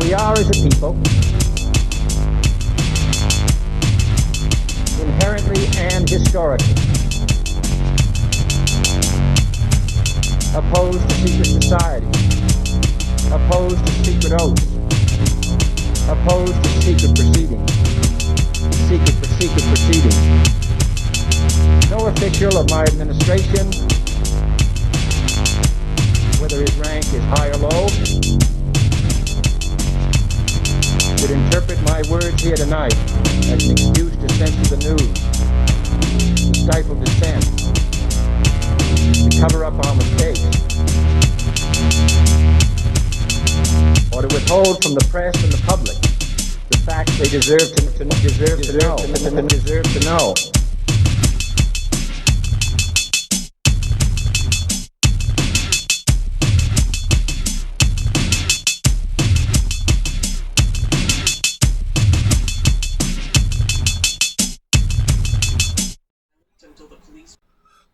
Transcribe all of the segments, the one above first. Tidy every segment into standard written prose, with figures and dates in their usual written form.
We are, as a people, inherently and historically opposed to secret society, opposed to secret oaths, opposed to secret proceedings, secret proceedings. No official of my administration, whether his rank is high or low, should interpret my words here tonight as an excuse to censor the news, to stifle dissent, to cover up our mistakes, or to withhold from the press and the public the facts they deserve to know.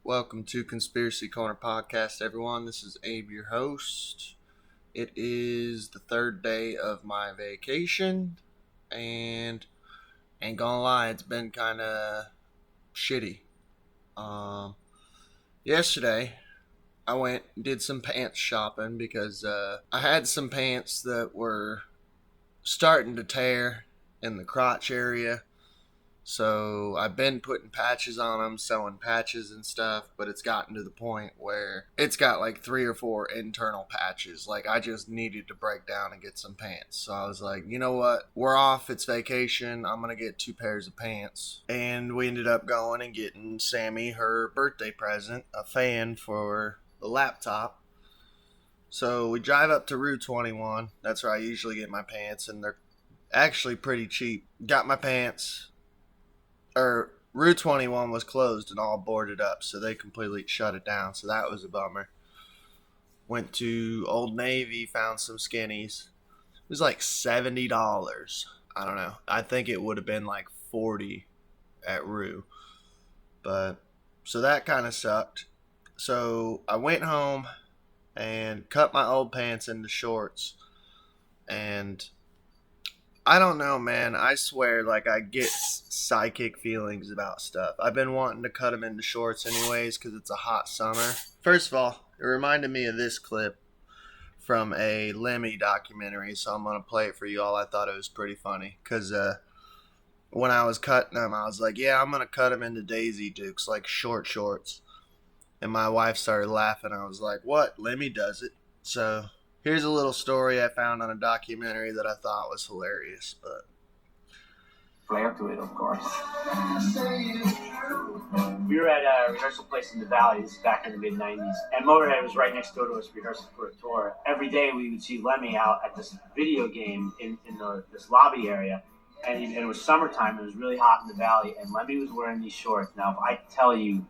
Welcome to Conspiracy Corner Podcast, everyone. This is Abe, your host. It is the third day of my vacation, and ain't gonna lie, it's been kind of shitty. Yesterday, I went and did some pants shopping because I had some pants that were starting to tear in the crotch area. So I've been putting patches on them, sewing patches and stuff, but it's gotten to the point where it's got like 3 or 4 internal patches. Like, I just needed to break down and get some pants. So I was like, you know what? We're off. It's vacation. I'm going to get 2 pairs of pants. And we ended up going and getting Sammy her birthday present, a fan for the laptop. So we drive up to Route 21. That's where I usually get my pants, and they're actually pretty cheap. Got my pants. Route 21 was closed and all boarded up, so they completely shut it down, so that was a bummer. Went to Old Navy, found some skinnies. It was like $70. I don't know. I think it would have been like $40 at Rue. But, so that kind of sucked. So I went home and cut my old pants into shorts, and I don't know, man. I swear, like, I get psychic feelings about stuff. I've been wanting to cut them into shorts anyways because it's a hot summer. First of all, it reminded me of this clip from a Lemmy documentary, so I'm going to play it for you all. I thought it was pretty funny because when I was cutting them, I was like, yeah, I'm going to cut them into Daisy Dukes, like short shorts. And my wife started laughing. I was like, what? Lemmy does it. So here's a little story I found on a documentary that I thought was hilarious, but flair to it, of course. We were at a rehearsal place in the Valley. This is back in the mid-'90s, and Motorhead was right next door to us rehearsing for a tour. Every day we would see Lemmy out at this video game in this lobby area, and it was summertime. It was really hot in the Valley, and Lemmy was wearing these shorts. Now, if I tell you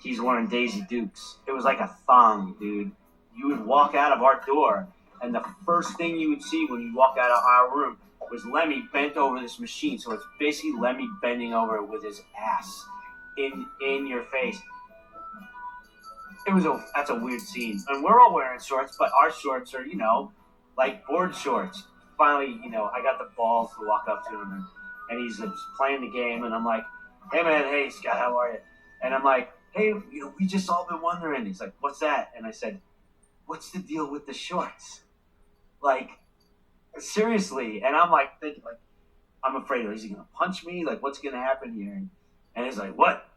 he's wearing Daisy Dukes, it was like a thong, dude. You would walk out of our door, and the first thing you would see when you walk out of our room was Lemmy bent over this machine. So it's basically Lemmy bending over with his ass in your face. That's a weird scene. And we're all wearing shorts, but our shorts are, like board shorts. Finally, I got the balls to walk up to him, and he's playing the game, and I'm like, hey man, hey Scott, how are you? And I'm like, hey, we just all been wondering. He's like, what's that? And I said, what's the deal with the shorts? Like, seriously. And I'm like thinking, like, I'm afraid, is he going to punch me? Like, what's going to happen here? And he's like, what?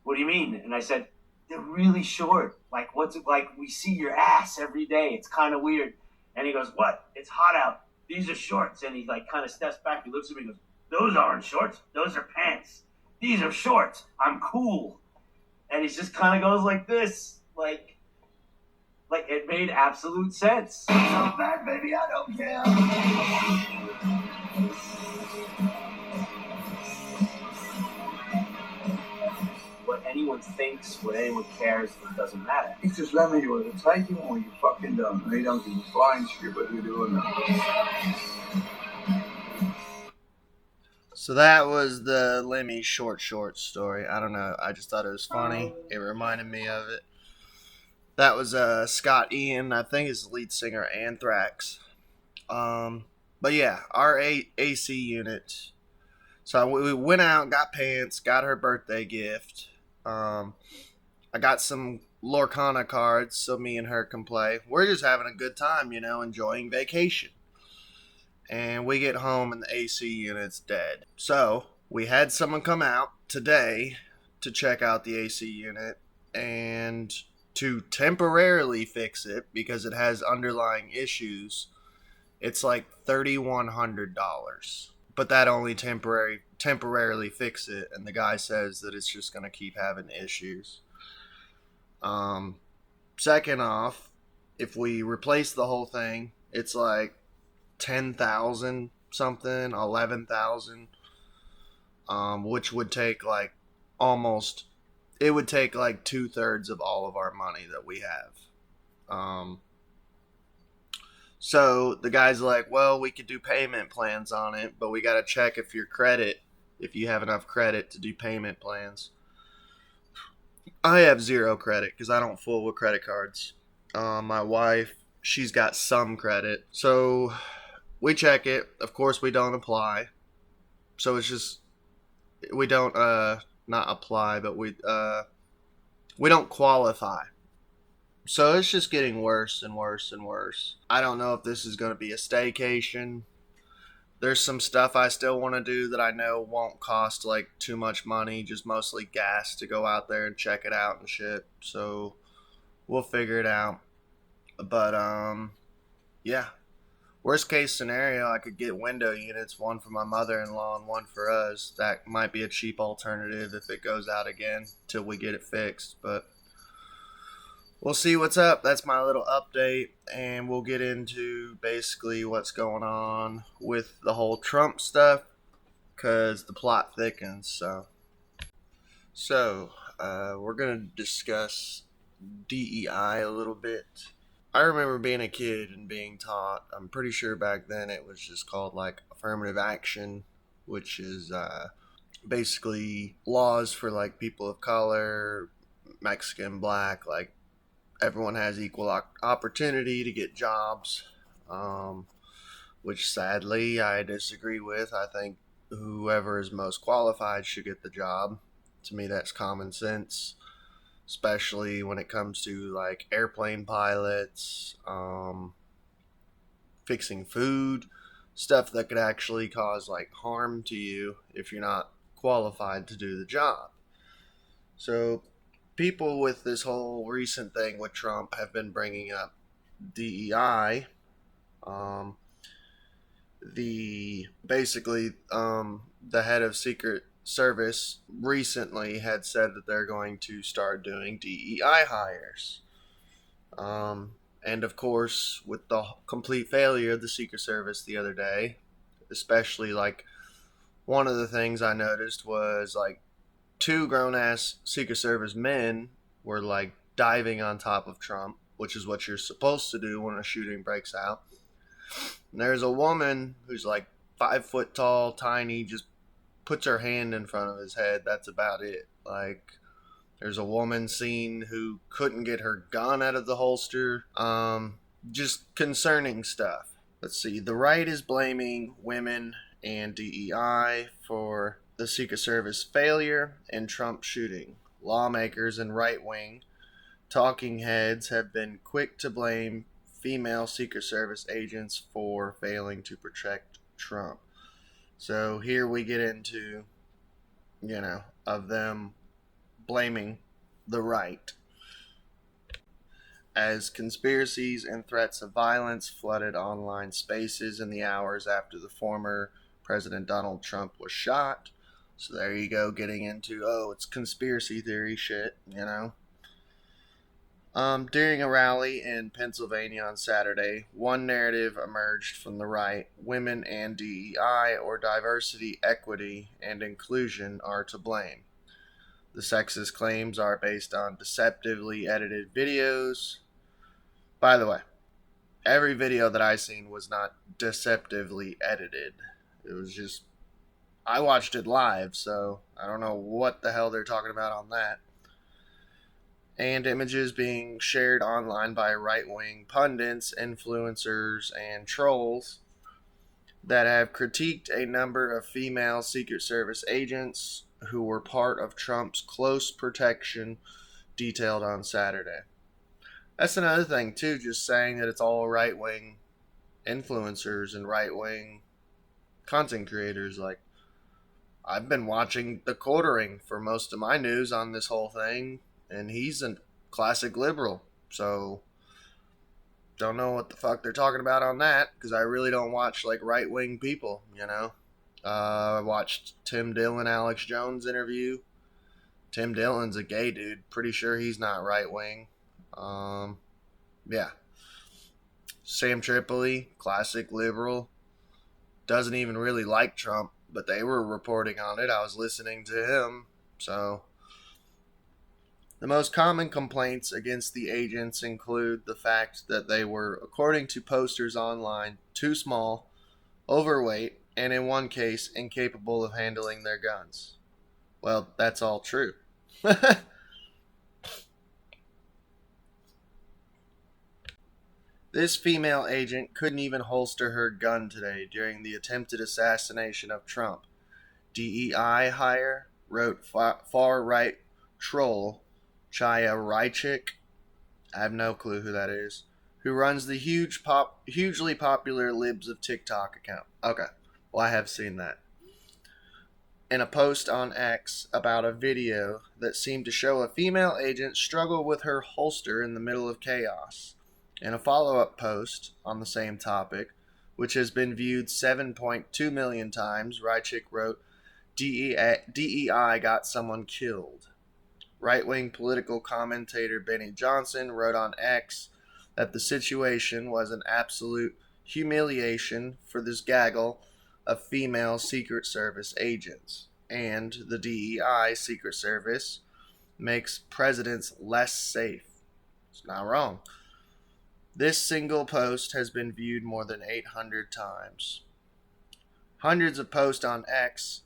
What do you mean? And I said, they're really short. Like, what's it like? We see your ass every day. It's kind of weird. And he goes, what? It's hot out. These are shorts. And he like kind of steps back. He looks at me and goes, those aren't shorts. Those are pants. These are shorts. I'm cool. And he just kind of goes like this, like it made absolute sense. So bad, baby, I don't care. What anyone thinks, what anyone cares, it doesn't matter. It's just Lemmy, you want to take him or you fucking don't. They don't give a flying shit what you're doing. So that was the Lemmy short story. I don't know. I just thought it was funny. It reminded me of it. That was Scott Ian. I think he's the lead singer of Anthrax. But yeah, our AC unit. So we went out, got pants, got her birthday gift. I got some Lorcana cards so me and her can play. We're just having a good time, enjoying vacation. And we get home and the AC unit's dead. So we had someone come out today to check out the AC unit and to temporarily fix it because it has underlying issues. It's like $3,100, but that only temporarily fix it, and the guy says that it's just going to keep having issues. Second off, if we replace the whole thing, it's like 10,000 something, 11,000, which would take like almost, it would take like 2/3 of all of our money that we have. So the guy's like, well, we could do payment plans on it, but we got to check if you have enough credit to do payment plans. I have zero credit because I don't fool with credit cards. My wife, she's got some credit. So we check it. Of course, we don't apply. So it's just, we don't, not apply, but we don't qualify. So it's just getting worse and worse and worse. I don't know if this is going to be a staycation. There's some stuff I still want to do that I know won't cost like too much money, just mostly gas to go out there and check it out and shit. So we'll figure it out. But yeah. Worst case scenario, I could get window units, one for my mother-in-law and one for us. That might be a cheap alternative if it goes out again till we get it fixed, but we'll see what's up. That's my little update, and we'll get into basically what's going on with the whole Trump stuff, because the plot thickens. So we're going to discuss DEI a little bit. I remember being a kid and being taught, I'm pretty sure back then it was just called like affirmative action, which is basically laws for like people of color, Mexican, black, like everyone has equal opportunity to get jobs, which sadly I disagree with. I think whoever is most qualified should get the job. To me, that's common sense, especially when it comes to like airplane pilots, fixing food, stuff that could actually cause like harm to you if you're not qualified to do the job. So people with this whole recent thing with Trump have been bringing up DEI. The head of Secret Service recently had said that they're going to start doing DEI hires. And of course, with the complete failure of the Secret Service the other day, especially like one of the things I noticed was like two grown-ass Secret Service men were like diving on top of Trump, which is what you're supposed to do when a shooting breaks out. And there's a woman who's like 5 foot tall, tiny, just puts her hand in front of his head. That's about it. Like, there's a woman seen who couldn't get her gun out of the holster. Just concerning stuff. Let's see. The right is blaming women and DEI for the Secret Service failure and Trump shooting. Lawmakers and right-wing talking heads have been quick to blame female Secret Service agents for failing to protect Trump. So here we get into, of them blaming the right. As conspiracies and threats of violence flooded online spaces in the hours after the former President Donald Trump was shot. So there you go, getting into, it's conspiracy theory shit, During a rally in Pennsylvania on Saturday, one narrative emerged from the right. Women and DEI, or diversity, equity, and inclusion, are to blame. The sexist claims are based on deceptively edited videos. By the way, every video that I seen was not deceptively edited. It was just, I watched it live, so I don't know what the hell they're talking about on that. And images being shared online by right-wing pundits, influencers, and trolls. that have critiqued a number of female Secret Service agents who were part of Trump's close protection detailed on Saturday. That's another thing, too, just saying that it's all right-wing influencers and right-wing content creators. Like, I've been watching The Quartering for most of my news on this whole thing, and he's a classic liberal, so don't know what the fuck they're talking about on that, because I really don't watch, like, right-wing people, you know? I watched Tim Dillon, Alex Jones interview. Tim Dillon's a gay dude. Pretty sure he's not right-wing. Yeah. Sam Tripoli, classic liberal. Doesn't even really like Trump, but they were reporting on it. I was listening to him. So, the most common complaints against the agents include the fact that they were, according to posters online, too small, overweight, and in one case, incapable of handling their guns. Well, that's all true. This female agent couldn't even holster her gun today during the attempted assassination of Trump. DEI hire, wrote far-right troll Chaya Rychik, I have no clue who that is, who runs the hugely popular Libs of TikTok account. Okay, well, I have seen that. In a post on X about a video that seemed to show a female agent struggle with her holster in the middle of chaos. In a follow-up post on the same topic, which has been viewed 7.2 million times, Rychik wrote, DEI got someone killed. Right-wing political commentator Benny Johnson wrote on X that the situation was an absolute humiliation for this gaggle of female Secret Service agents, and the DEI Secret Service makes presidents less safe. It's not wrong. This single post has been viewed more than 800 times. Hundreds of posts on X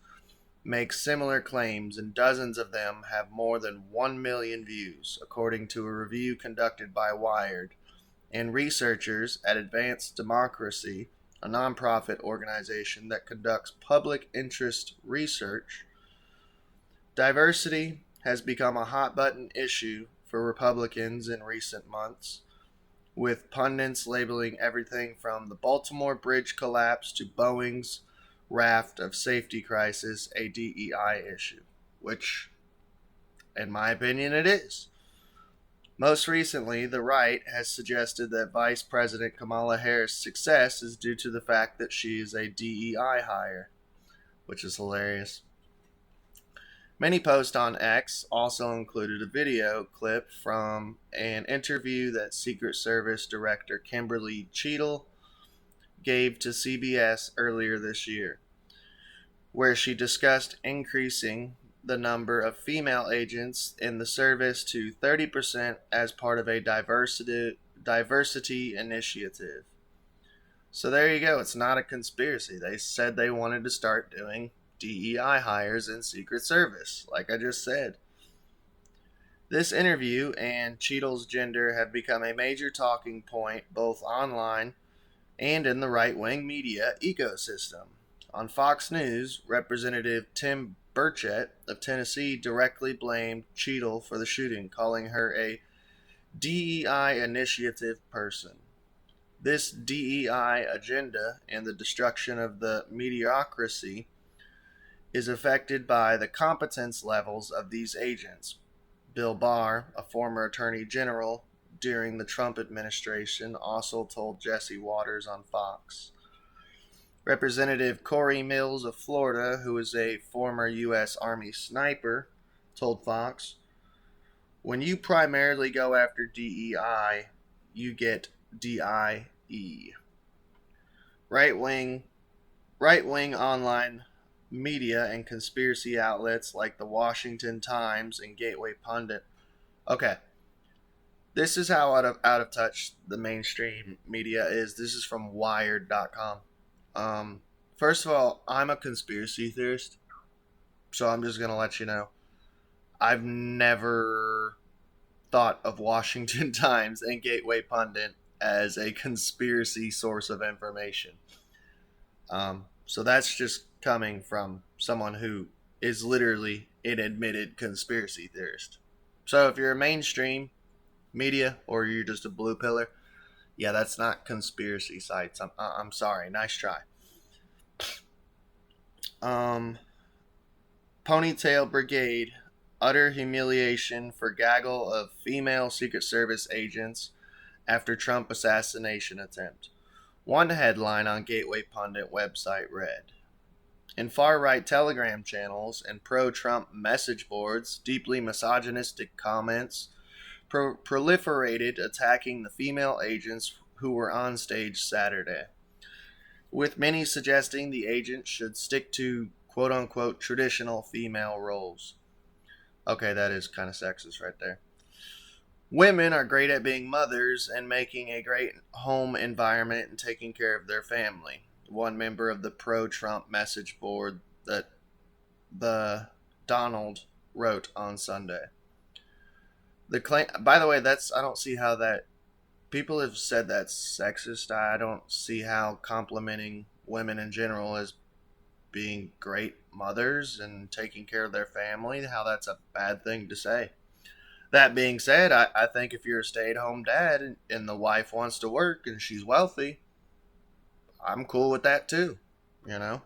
make similar claims, and dozens of them have more than 1 million views, according to a review conducted by Wired and researchers at Advanced Democracy, a nonprofit organization that conducts public interest research. Diversity has become a hot-button issue for Republicans in recent months, with pundits labeling everything from the Baltimore Bridge collapse to Boeing's raft of safety crisis a DEI issue, which, in my opinion, it is. Most recently, the right has suggested that Vice President Kamala Harris' success is due to the fact that she is a DEI hire, which is hilarious. Many posts on X also included a video clip from an interview that Secret Service Director Kimberly Cheadle gave to CBS earlier this year, where she discussed increasing the number of female agents in the service to 30% as part of a diversity initiative. So there you go. It's not a conspiracy. They said they wanted to start doing DEI hires in Secret Service, like I just said. This interview and Cheadle's gender have become a major talking point both online and in the right-wing media ecosystem. On Fox News, Representative Tim Burchett of Tennessee directly blamed Cheadle for the shooting, calling her a DEI initiative person. This DEI agenda and the destruction of the mediocrity is affected by the competence levels of these agents. Bill Barr, a former attorney general during the Trump administration, also told Jesse Waters on Fox. Representative Corey Mills of Florida, who is a former U.S. Army sniper, told Fox, "When you primarily go after DEI, you get DIE." Right-wing online media and conspiracy outlets like the Washington Times and Gateway Pundit. Okay, this is how out of touch the mainstream media is. This is from Wired.com. First of all, I'm a conspiracy theorist, so I'm just gonna let you know. I've never thought of Washington Times and Gateway Pundit as a conspiracy source of information. So that's just coming from someone who is literally an admitted conspiracy theorist. So if you're a mainstream media or you're just a blue pillar, yeah, that's not conspiracy sites. I'm sorry. Nice try. Ponytail Brigade, utter humiliation for gaggle of female Secret Service agents after Trump assassination attempt. One headline on Gateway Pundit website read, in far-right Telegram channels and pro-Trump message boards, deeply misogynistic comments proliferated attacking the female agents who were on stage Saturday, with many suggesting the agents should stick to quote-unquote traditional female roles. Okay, that is kind of sexist right there. Women are great at being mothers and making a great home environment and taking care of their family. One member of the pro-Trump message board that the Donald wrote on Sunday. The claim, by the way, I don't see how that people have said that's sexist. I don't see how complimenting women in general as being great mothers and taking care of their family, how that's a bad thing to say. That being said, I think if you're a stay-at-home dad and the wife wants to work and she's wealthy, I'm cool with that too, you know?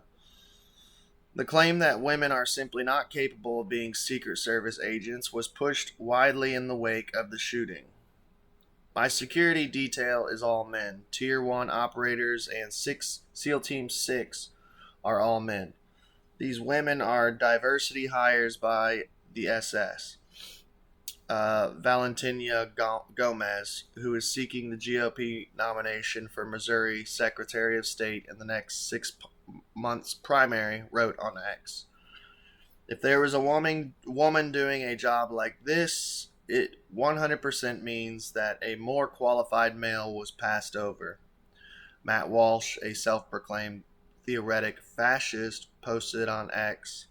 The claim that women are simply not capable of being Secret Service agents was pushed widely in the wake of the shooting. My security detail is all men. Tier 1 operators and SEAL Team 6 are all men. These women are diversity hires by the SS. Valentina Gomez, who is seeking the GOP nomination for Missouri Secretary of State in the next 6 months primary, wrote on X. If there was a woman doing a job like this, it 100% means that a more qualified male was passed over. Matt Walsh, a self-proclaimed theoretic fascist, posted on X.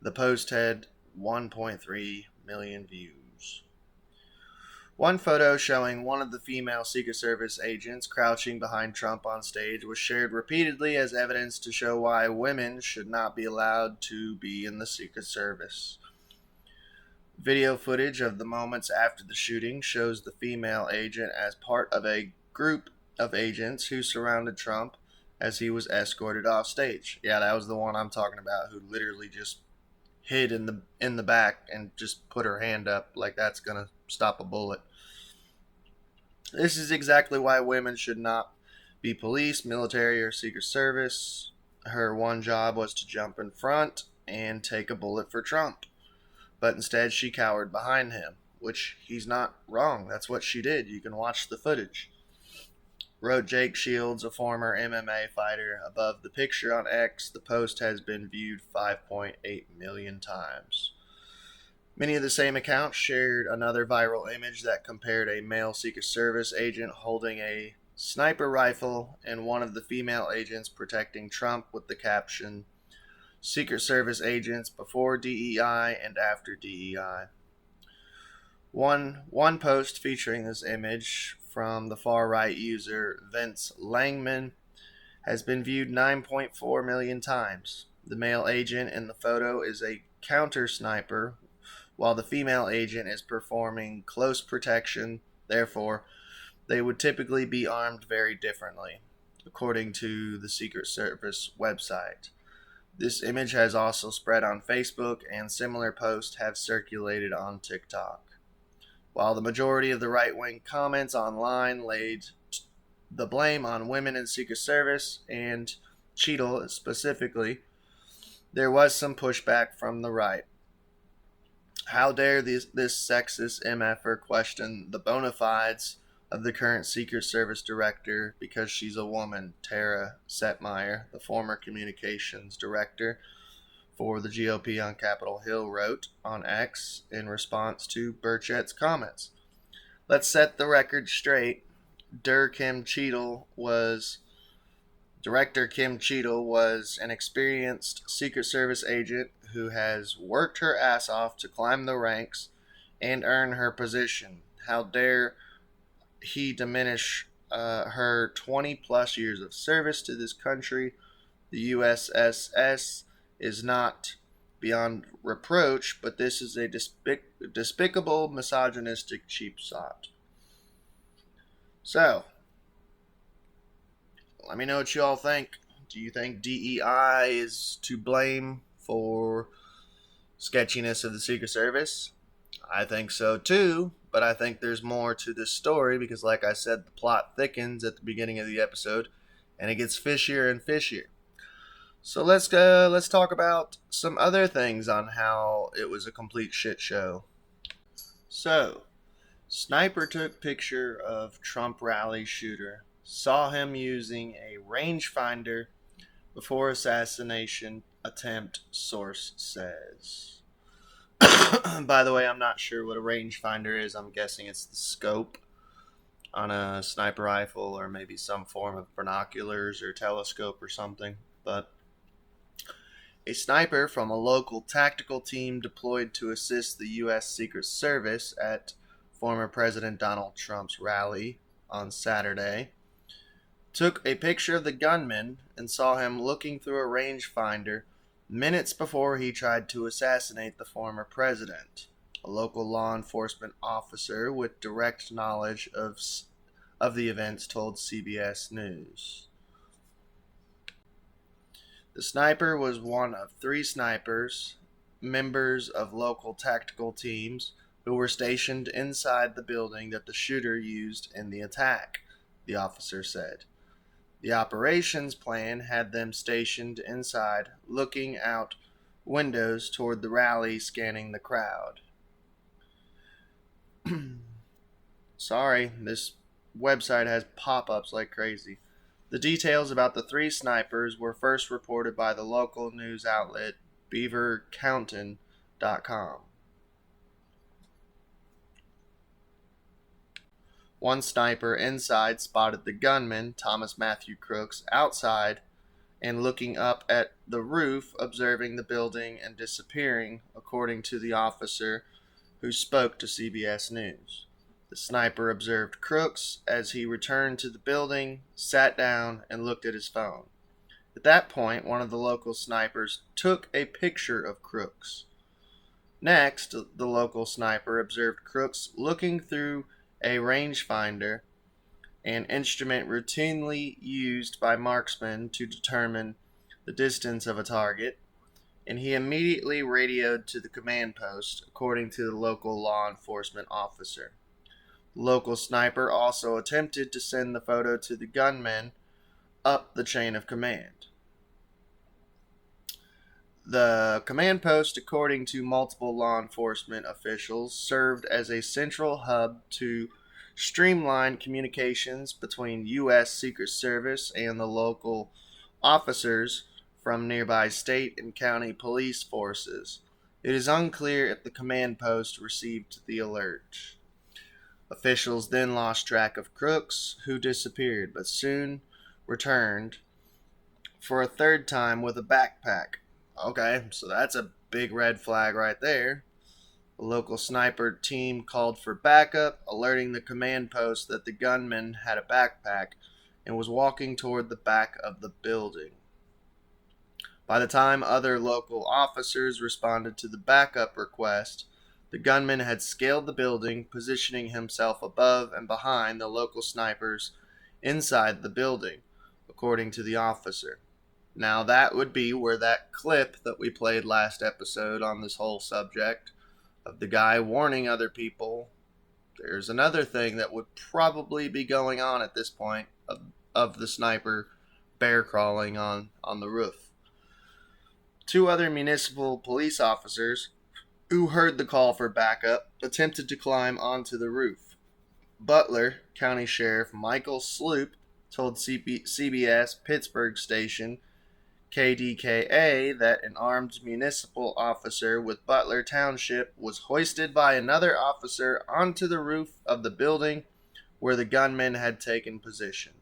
The post had 1.3 million views. One photo showing one of the female Secret Service agents crouching behind Trump on stage was shared repeatedly as evidence to show why women should not be allowed to be in the Secret Service. Video footage of the moments after the shooting shows the female agent as part of a group of agents who surrounded Trump as he was escorted off stage. Yeah, that was the one I'm talking about, who literally just hid in the back and just put her hand up like that's gonna stop a bullet. This is exactly why women should not be police, military, or Secret Service. Her one job was to jump in front and take a bullet for Trump. But instead she cowered behind him, which he's not wrong. That's what she did. You can watch the footage. Wrote Jake Shields, a former MMA fighter, above the picture on X. The post has been viewed 5.8 million times. Many of the same accounts shared another viral image that compared a male Secret Service agent holding a sniper rifle and one of the female agents protecting Trump with the caption, Secret Service agents before DEI and after DEI. One post featuring this image from the far-right user Vince Langman has been viewed 9.4 million times. The male agent in the photo is a counter sniper, while the female agent is performing close protection. Therefore, they would typically be armed very differently, according to the Secret Service website. This image has also spread on Facebook, and similar posts have circulated on TikTok. While the majority of the right-wing comments online laid the blame on women in Secret Service and Cheadle specifically, there was some pushback from the right. How dare this sexist MFer question the bona fides of the current Secret Service director because she's a woman, Tara Setmeyer, the former communications director for the GOP on Capitol Hill, wrote on X in response to Burchett's comments. Let's set the record straight. Director Kim Cheadle was an experienced Secret Service agent who has worked her ass off to climb the ranks and earn her position. How dare he diminish her 20 plus years of service to this country The USSS is not beyond reproach, but this is a despicable, misogynistic cheap shot. So, let me know what you all think. Do you think DEI is to blame for sketchiness of the Secret Service? I think so too, but I think there's more to this story because, like I said, the plot thickens at the beginning of the episode and it gets fishier and fishier. So let's talk about some other things on how it was a complete shit show. So, sniper took picture of Trump rally shooter, saw him using a rangefinder before assassination attempt, source says. By the way, I'm not sure what a rangefinder is. I'm guessing it's the scope on a sniper rifle or maybe some form of binoculars or telescope or something. But a sniper from a local tactical team deployed to assist the U.S. Secret Service at former President Donald Trump's rally on Saturday took a picture of the gunman and saw him looking through a rangefinder minutes before he tried to assassinate the former president. A local law enforcement officer with direct knowledge of the events told CBS News. The sniper was one of 3 snipers, members of local tactical teams, who were stationed inside the building that the shooter used in the attack, the officer said. The operations plan had them stationed inside, looking out windows toward the rally, scanning the crowd. Sorry, this website has pop-ups like crazy. The details about the 3 snipers were first reported by the local news outlet beavercountin.com. One sniper inside spotted the gunman, Thomas Matthew Crooks, outside and looking up at the roof, observing the building and disappearing, according to the officer who spoke to CBS News. The sniper observed Crooks as he returned to the building, sat down, and looked at his phone. At that point, one of the local snipers took a picture of Crooks. Next, the local sniper observed Crooks looking through a rangefinder, an instrument routinely used by marksmen to determine the distance of a target, and he immediately radioed to the command post, according to the local law enforcement officer. The local sniper also attempted to send the photo to the gunman up the chain of command. The command post, according to multiple law enforcement officials, served as a central hub to streamline communications between U.S. Secret Service and the local officers from nearby state and county police forces. It is unclear if the command post received the alert. Officials then lost track of Crooks, who disappeared, but soon returned for a 3rd time with a backpack. Okay, so that's a big red flag right there. The local sniper team called for backup, alerting the command post that the gunman had a backpack and was walking toward the back of the building. By the time other local officers responded to the backup request, the gunman had scaled the building, positioning himself above and behind the local snipers inside the building, according to the officer. Now that would be where that clip that we played last episode on this whole subject of the guy warning other people, there's another thing that would probably be going on at this point of the sniper bear crawling on the roof. 2 other municipal police officers who heard the call for backup attempted to climb onto the roof. Butler County Sheriff Michael Sloop told CBS Pittsburgh station KDKA that an armed municipal officer with Butler Township was hoisted by another officer onto the roof of the building where the gunman had taken position.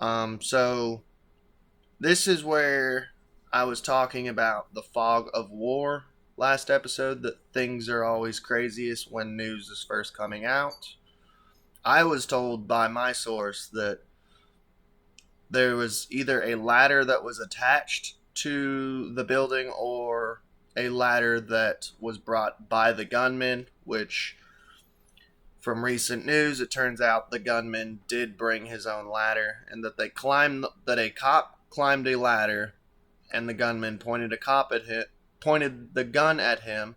So this is where I was talking about the fog of war last episode, that things are always craziest when news is first coming out. I was told by my source that there was either a ladder that was attached to the building or a ladder that was brought by the gunman, which from recent news, it turns out the gunman did bring his own ladder, and that a cop climbed a ladder, and the gunman pointed the gun at him,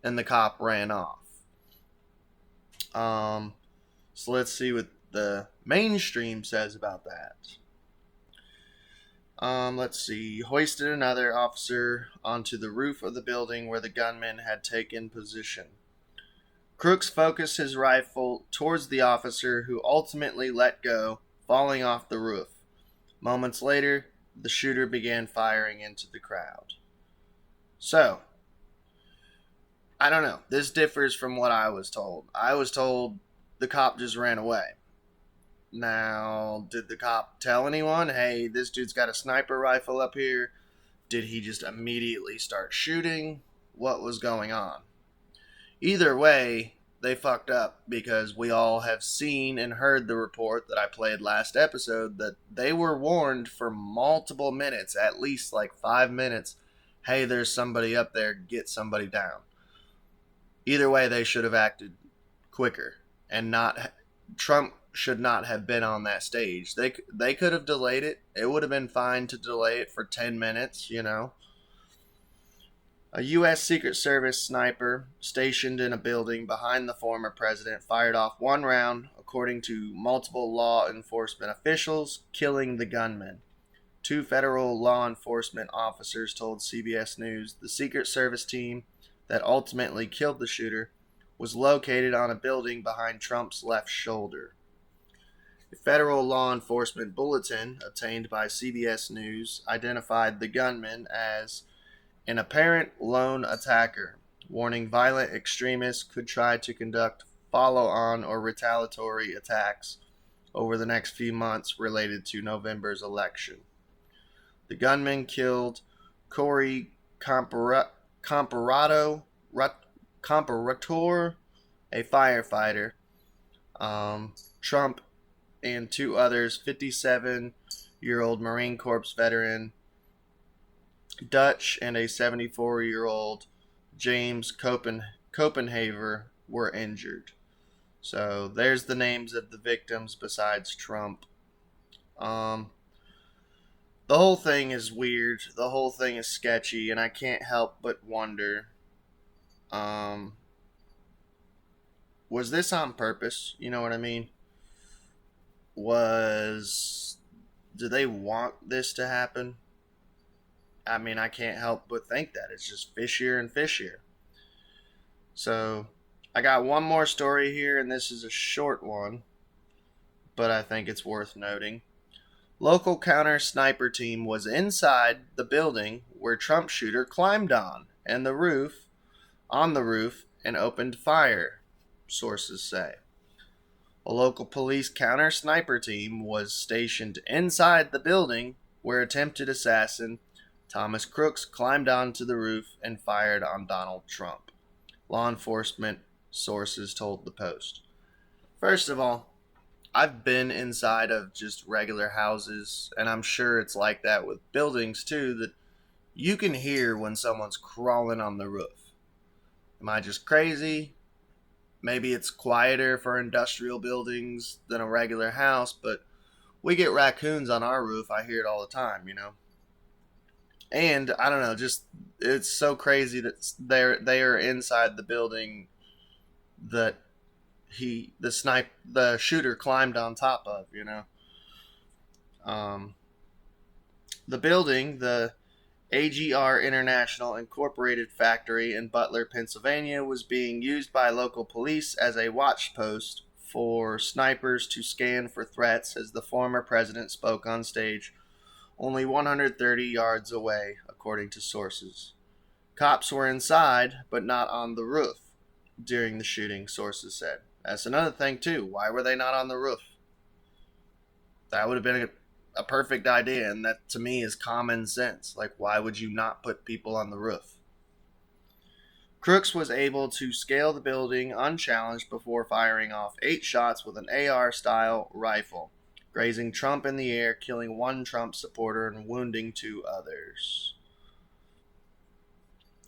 and the cop ran off. So let's see what the mainstream says about that. Let's see. Hoisted another officer onto the roof of the building where the gunman had taken position. Crooks focused his rifle towards the officer, who ultimately let go, falling off the roof. Moments later, the shooter began firing into the crowd. So, I don't know. This differs from what I was told. I was told the cop just ran away. Now, did the cop tell anyone, hey, this dude's got a sniper rifle up here? Did he just immediately start shooting? What was going on? Either way, they fucked up, because we all have seen and heard the report that I played last episode that they were warned for multiple minutes, at least like 5 minutes, hey, there's somebody up there, get somebody down. Either way, they should have acted quicker, and Trump should not have been on that stage. They could have delayed it. It would have been fine to delay it for 10 minutes, you know. A U.S. Secret Service sniper stationed in a building behind the former president fired off one round, according to multiple law enforcement officials, killing the gunman. 2 federal law enforcement officers told CBS News the Secret Service team that ultimately killed the shooter was located on a building behind Trump's left shoulder. A federal law enforcement bulletin obtained by CBS News identified the gunman as an apparent lone attacker, warning violent extremists could try to conduct follow-on or retaliatory attacks over the next few months related to November's election. The gunman killed Corey Comparator, a firefighter, Trump and 2 others, 57-year-old Marine Corps veteran Dutch and a 74-year-old James Copenhaver were injured. So there's the names of the victims besides Trump. The whole thing is weird. The whole thing is sketchy, and I can't help but wonder, was this on purpose? You know what I mean? Do they want this to happen? I mean, I can't help but think that. It's just fishier and fishier. So, I got one more story here, and this is a short one, but I think it's worth noting. Local counter sniper team was inside the building where Trump shooter climbed on the roof, and opened fire, sources say. A local police counter sniper team was stationed inside the building where attempted assassin Thomas Crooks climbed onto the roof and fired on Donald Trump, law enforcement sources told the Post. First of all, I've been inside of just regular houses, and I'm sure it's like that with buildings too, that you can hear when someone's crawling on the roof. Am I just crazy? Maybe it's quieter for industrial buildings than a regular house, but we get raccoons on our roof. I hear it all the time, you know. And I don't know, just it's so crazy that they are inside the building that the shooter climbed on top of, you know. The building, the AGR International Incorporated factory in Butler, Pennsylvania, was being used by local police as a watch post for snipers to scan for threats as the former president spoke on stage only 130 yards away, according to sources. Cops were inside, but not on the roof during the shooting, sources said. That's another thing, too. Why were they not on the roof? That would have been a perfect idea, and that, to me, is common sense. Like, why would you not put people on the roof? Crooks was able to scale the building unchallenged before firing off 8 shots with an AR-style rifle. grazing Trump in the air, killing one Trump supporter and wounding 2 others.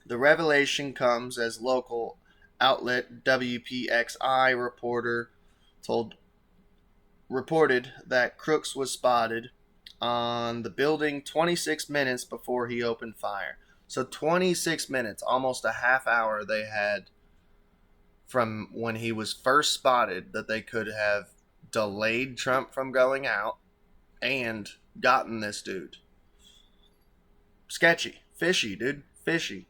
The revelation comes as local outlet WPXI reported that Crooks was spotted on the building 26 minutes before he opened fire. So 26 minutes, almost a half hour they had from when he was first spotted that they could have delayed Trump from going out and gotten this dude. Sketchy. Fishy, dude. Fishy.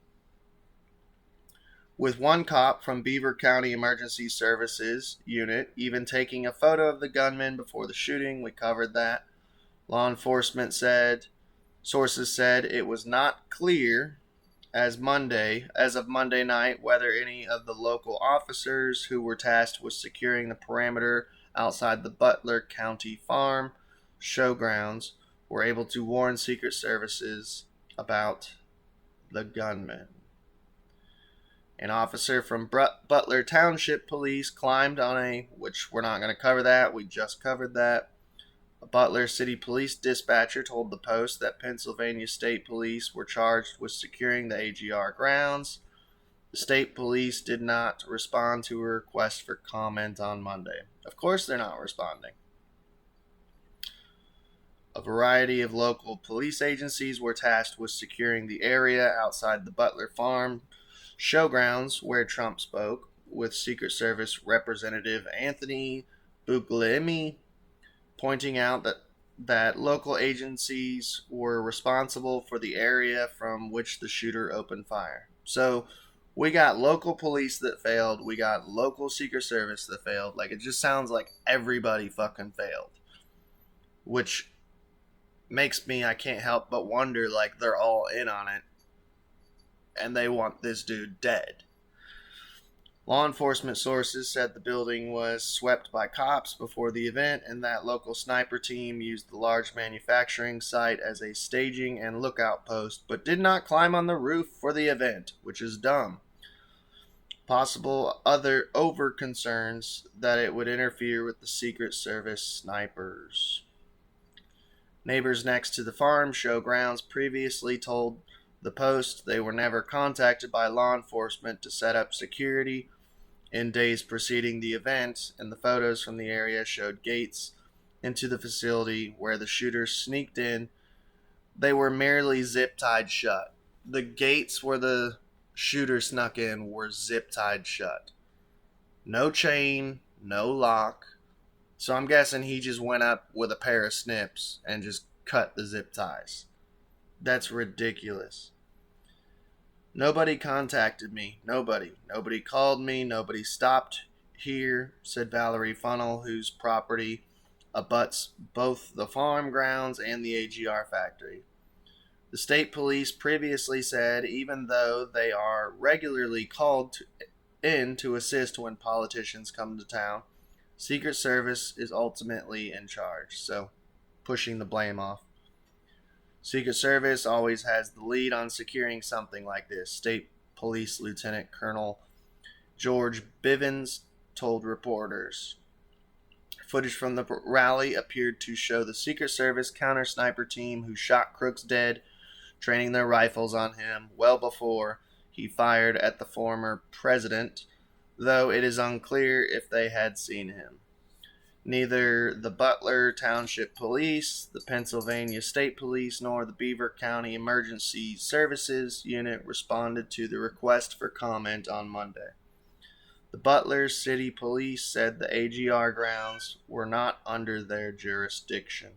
With one cop from Beaver County Emergency Services Unit even taking a photo of the gunman before the shooting. We covered that. Law enforcement sources said it was not clear as of Monday night whether any of the local officers who were tasked with securing the perimeter outside the Butler County Farm showgrounds were able to warn Secret Services about the gunman. An officer from Butler Township Police climbed on which we're not going to cover that, we just covered that. A Butler City Police dispatcher told the Post that Pennsylvania State Police were charged with securing the AGR grounds. The state police did not respond to a request for comment on Monday. Of course they're not responding. A variety of local police agencies were tasked with securing the area outside the Butler Farm showgrounds where Trump spoke, with Secret Service Representative Anthony Buglimi pointing out that local agencies were responsible for the area from which the shooter opened fire. So we got local police that failed. We got local Secret Service that failed. Like, it just sounds like everybody fucking failed. Which makes me, I can't help but wonder, like, they're all in on it. And they want this dude dead. Law enforcement sources said the building was swept by cops before the event and that local sniper team used the large manufacturing site as a staging and lookout post, but did not climb on the roof for the event, which is dumb. Possible other over concerns that it would interfere with the Secret Service snipers. Neighbors next to the farm showgrounds previously told the Post they were never contacted by law enforcement to set up security in days preceding the event, and the photos from the area showed gates into the facility where the shooter sneaked in. They were merely zip-tied shut. The gates where the shooter snuck in were zip-tied shut. No chain, no lock. So I'm guessing he just went up with a pair of snips and just cut the zip ties. That's ridiculous. Nobody contacted me. Nobody. Nobody called me. Nobody stopped here, said Valerie Funnell, whose property abuts both the farm grounds and the AGR factory. The state police previously said even though they are regularly called in to assist when politicians come to town, Secret Service is ultimately in charge. So, pushing the blame off. Secret Service always has the lead on securing something like this, State Police Lieutenant Colonel George Bivens told reporters. Footage from the rally appeared to show the Secret Service counter-sniper team who shot Crooks dead, training their rifles on him well before he fired at the former president, though it is unclear if they had seen him. Neither the Butler Township Police, the Pennsylvania State Police, nor the Beaver County Emergency Services Unit responded to the request for comment on Monday. The Butler City Police said the AGR grounds were not under their jurisdiction.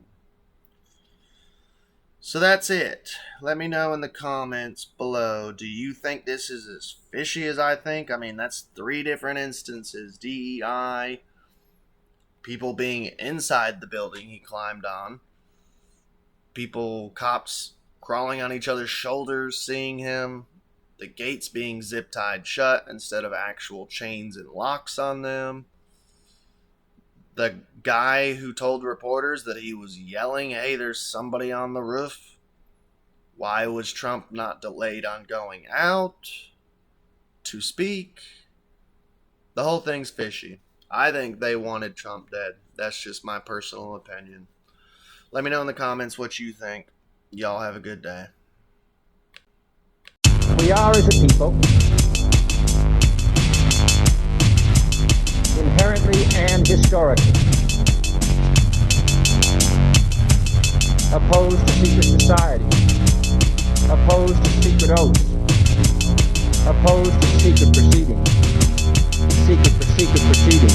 So that's it. Let me know in the comments below. Do you think this is as fishy as I think? I mean, that's 3 different instances. DEI, people being inside the building he climbed on, cops crawling on each other's shoulders, seeing him, the gates being zip-tied shut instead of actual chains and locks on them. The guy who told reporters that he was yelling, hey, there's somebody on the roof. Why was Trump not delayed on going out to speak? The whole thing's fishy. I think they wanted Trump dead. That's just my personal opinion. Let me know in the comments what you think. Y'all have a good day. We are, as a people, inherently and historically opposed to secret society, opposed to secret oaths, opposed to secret proceedings, secret proceedings.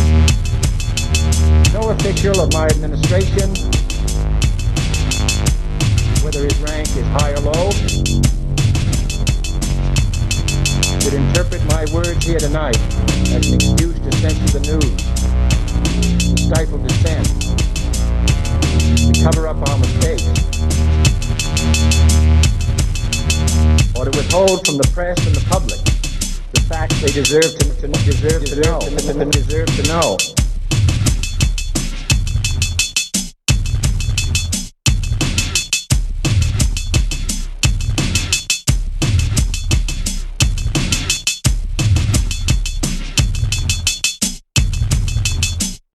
No official of my administration, whether his rank is high or low, should interpret my words here tonight as an excuse to censor the news, to stifle dissent, to cover up our mistakes, or to withhold from the press and the public the facts they deserve to know.